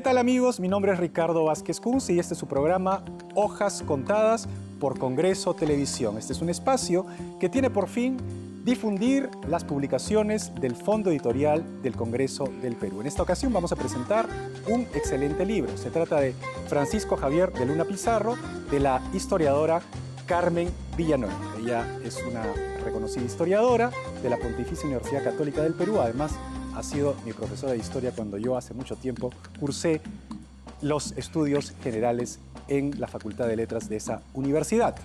¿Qué tal, amigos? Mi nombre es Ricardo Vázquez Kunz y este es su programa Hojas Contadas por Congreso Televisión. Este es un espacio que tiene por fin difundir las publicaciones del Fondo Editorial del Congreso del Perú. En esta ocasión vamos a presentar un excelente libro. Se trata de Francisco Javier de Luna Pizarro, de la historiadora Carmen Villanueva. Ella es una reconocida historiadora de la Pontificia Universidad Católica del Perú. Además, ha sido mi profesora de historia cuando yo hace mucho tiempo cursé los estudios generales en la Facultad de Letras de esa universidad.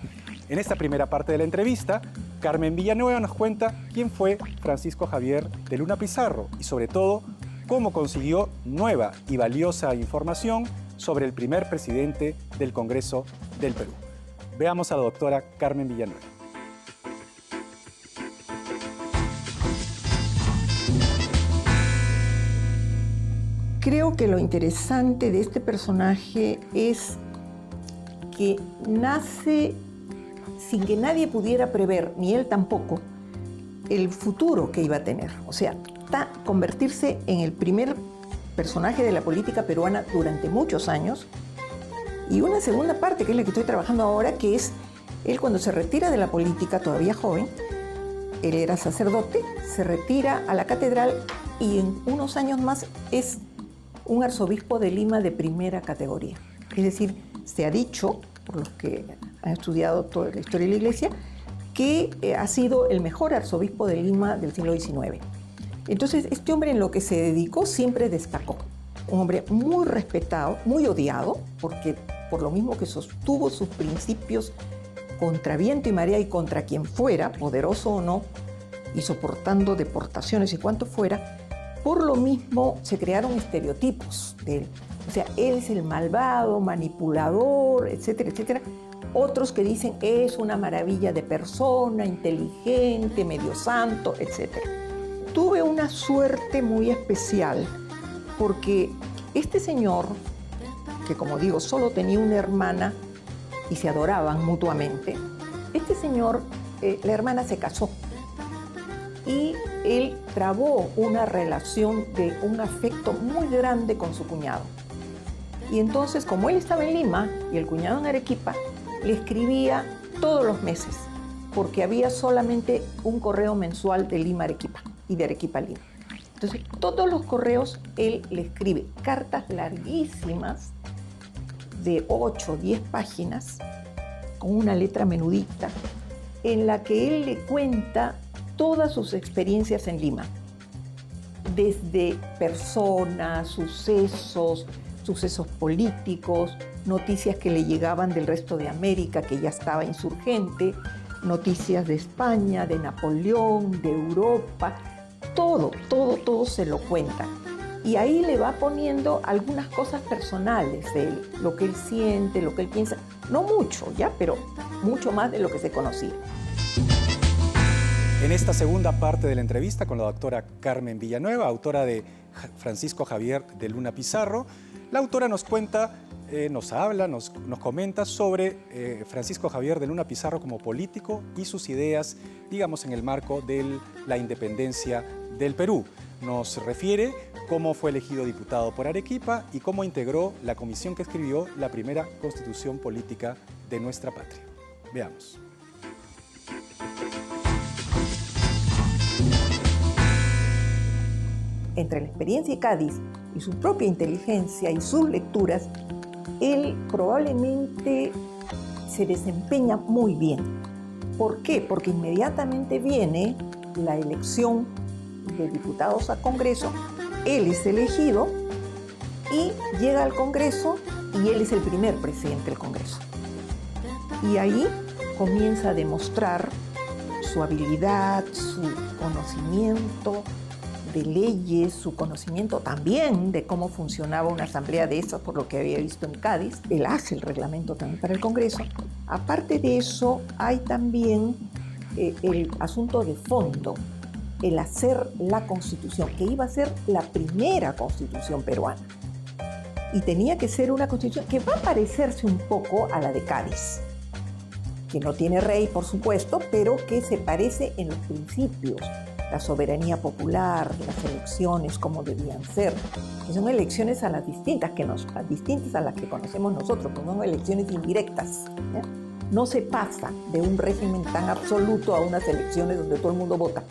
En esta primera parte de la entrevista, Carmen Villanueva nos cuenta quién fue Francisco Javier de Luna Pizarro y, sobre todo, cómo consiguió nueva y valiosa información sobre el primer presidente del Congreso del Perú. Veamos a la doctora Carmen Villanueva. Creo que lo interesante de este personaje es que nace sin que nadie pudiera prever, ni él tampoco, el futuro que iba a tener. O sea, convertirse en el primer personaje de la política peruana durante muchos años. Y una segunda parte, que es la que estoy trabajando ahora, que es él cuando se retira de la política, todavía joven, él era sacerdote, se retira a la catedral y en unos años más es un arzobispo de Lima de primera categoría. Es decir, se ha dicho, por los que han estudiado toda la historia de la Iglesia, que ha sido el mejor arzobispo de Lima del siglo XIX. Entonces, este hombre en lo que se dedicó siempre destacó. Un hombre muy respetado, muy odiado, porque por lo mismo que sostuvo sus principios contra viento y marea y contra quien fuera, poderoso o no, y soportando deportaciones y cuanto fuera, por lo mismo se crearon estereotipos de él. O sea, él es el malvado, manipulador, etcétera, etcétera. Otros que dicen es una maravilla de persona, inteligente, medio santo, etcétera. Tuve una suerte muy especial porque este señor, que como digo, solo tenía una hermana y se adoraban mutuamente, este señor, la hermana se casó y él trabó una relación de un afecto muy grande con su cuñado. Y entonces, como él estaba en Lima y el cuñado en Arequipa, le escribía todos los meses, porque había solamente un correo mensual de Lima a Arequipa y de Arequipa a Lima. Entonces, todos los correos él le escribe cartas larguísimas de 8 o 10 páginas, con una letra menudita, en la que él le cuenta todas sus experiencias en Lima, desde personas, sucesos políticos, noticias que le llegaban del resto de América, que ya estaba insurgente, noticias de España, de Napoleón, de Europa, todo se lo cuenta. Y ahí le va poniendo algunas cosas personales de él, lo que él siente, lo que él piensa, no mucho ya, pero mucho más de lo que se conocía. En esta segunda parte de la entrevista con la doctora Carmen Villanueva, autora de Francisco Javier de Luna Pizarro, la autora nos cuenta, nos comenta sobre Francisco Javier de Luna Pizarro como político y sus ideas, digamos, en el marco de la independencia del Perú. Nos refiere cómo fue elegido diputado por Arequipa y cómo integró la comisión que escribió la primera constitución política de nuestra patria. Veamos. Entre la experiencia de Cádiz y su propia inteligencia y sus lecturas, él probablemente se desempeña muy bien. ¿Por qué? Porque inmediatamente viene la elección de diputados a Congreso, él es elegido y llega al Congreso y él es el primer presidente del Congreso. Y ahí comienza a demostrar su habilidad, su conocimiento de leyes, su conocimiento también de cómo funcionaba una asamblea de esas, por lo que había visto en Cádiz. Él hace el reglamento también para el Congreso. Aparte de eso, hay también el asunto de fondo, el hacer la Constitución, que iba a ser la primera Constitución peruana. Y tenía que ser una Constitución que va a parecerse un poco a la de Cádiz, que no tiene rey, por supuesto, pero que se parece en los principios, la soberanía popular, las elecciones como debían ser, que son elecciones a las distintas, distintas a las que conocemos nosotros, pues son elecciones indirectas. No se pasa de un régimen tan absoluto a unas elecciones donde todo el mundo vota.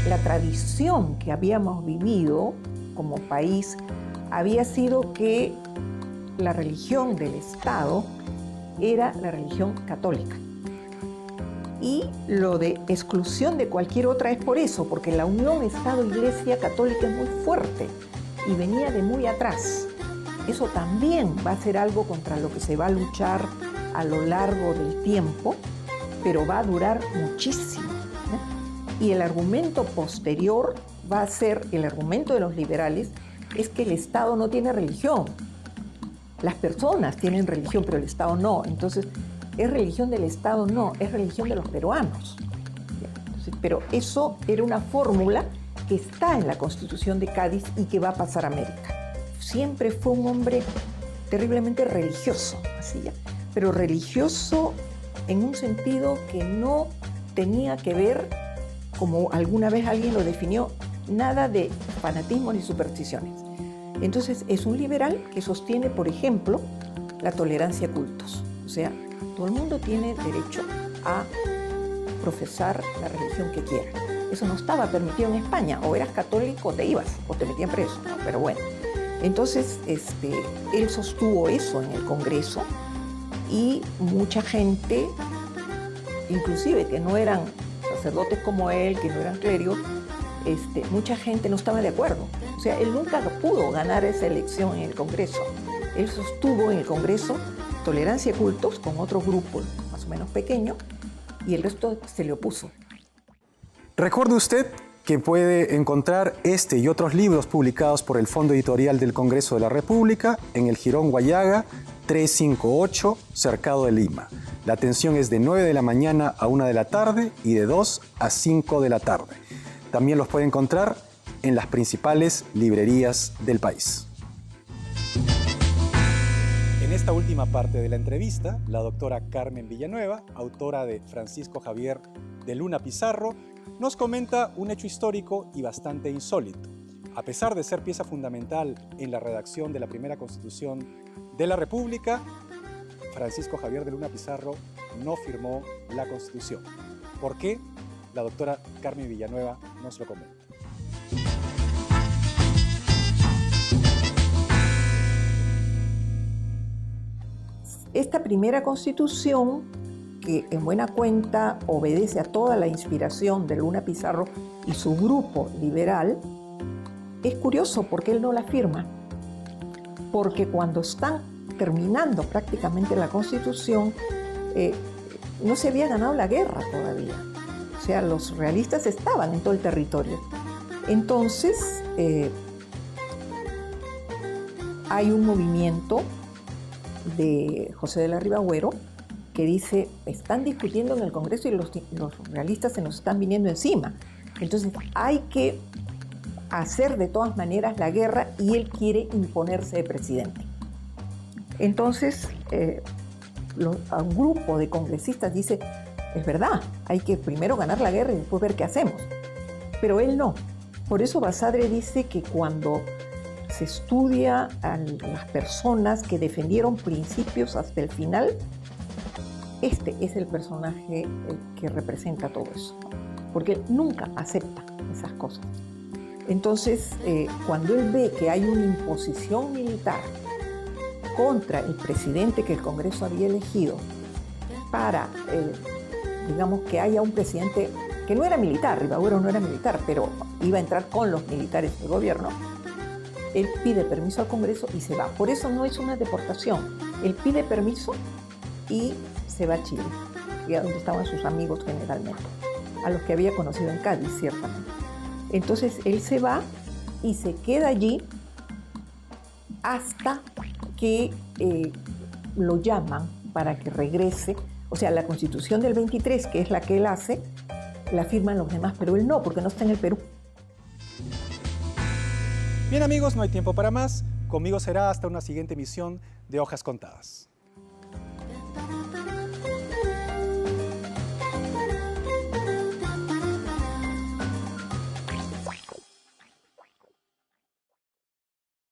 La tradición que habíamos vivido como país había sido que la religión del Estado era la religión católica. Y lo de exclusión de cualquier otra es por eso, porque la unión Estado-Iglesia católica es muy fuerte y venía de muy atrás. Eso también va a ser algo contra lo que se va a luchar a lo largo del tiempo, pero va a durar muchísimo. Y el argumento posterior va a ser, el argumento de los liberales, es que el Estado no tiene religión. Las personas tienen religión, pero el Estado no. Entonces, ¿es religión del Estado? No, es religión de los peruanos. Entonces, pero eso era una fórmula que está en la Constitución de Cádiz y que va a pasar a América. Siempre fue un hombre terriblemente religioso, así ya, pero religioso en un sentido que no tenía que ver, como alguna vez alguien lo definió, nada de fanatismo ni supersticiones. Entonces es un liberal que sostiene, por ejemplo, la tolerancia a cultos. O sea, todo el mundo tiene derecho a profesar la religión que quiera. Eso no estaba permitido en España. O eras católico o te ibas, o te metían preso, ¿no? Pero bueno. Entonces él sostuvo eso en el Congreso y mucha gente, inclusive que no eran sacerdotes como él, que no eran clérigos, mucha gente no estaba de acuerdo. O sea, él nunca pudo ganar esa elección en el Congreso. Él sostuvo en el Congreso tolerancia a cultos con otro grupo más o menos pequeño y el resto se le opuso. Recuerde usted que puede encontrar este y otros libros publicados por el Fondo Editorial del Congreso de la República en el Jirón Guayaga 358, Cercado de Lima. La atención es de 9 de la mañana a 1 de la tarde y de 2 a 5 de la tarde. También los puede encontrar en las principales librerías del país. En esta última parte de la entrevista, la doctora Carmen Villanueva, autora de Francisco Javier de Luna Pizarro, nos comenta un hecho histórico y bastante insólito. A pesar de ser pieza fundamental en la redacción de la primera Constitución de la República, Francisco Javier de Luna Pizarro no firmó la Constitución. ¿Por qué? La doctora Carmen Villanueva nos lo comenta. Esta primera Constitución, que en buena cuenta obedece a toda la inspiración de Luna Pizarro y su grupo liberal, es curioso porque él no la firma. Porque cuando están terminando prácticamente la Constitución, no se había ganado la guerra todavía. O sea, los realistas estaban en todo el territorio. Entonces, hay un movimiento de José de la Ribagüero que dice, están discutiendo en el Congreso y los realistas se nos están viniendo encima. Entonces, hay que hacer de todas maneras la guerra y él quiere imponerse de presidente. Entonces, un grupo de congresistas dice, es verdad, hay que primero ganar la guerra y después ver qué hacemos. Pero él no. Por eso Basadre dice que cuando se estudia a las personas que defendieron principios hasta el final, este es el personaje que representa todo eso, porque él nunca acepta esas cosas. Entonces, cuando él ve que hay una imposición militar contra el presidente que el Congreso había elegido para, digamos, que haya un presidente que no era militar, Ribagüero no era militar, pero iba a entrar con los militares del gobierno, él pide permiso al Congreso y se va. Por eso no es una deportación. Él pide permiso y se va a Chile, que es donde estaban sus amigos generalmente, a los que había conocido en Cádiz, ciertamente. Entonces él se va y se queda allí hasta que lo llaman para que regrese. O sea, la Constitución del 23, que es la que él hace, la firman los demás, pero él no, porque no está en el Perú. Bien amigos, no hay tiempo para más. Conmigo será hasta una siguiente emisión de Hojas Contadas.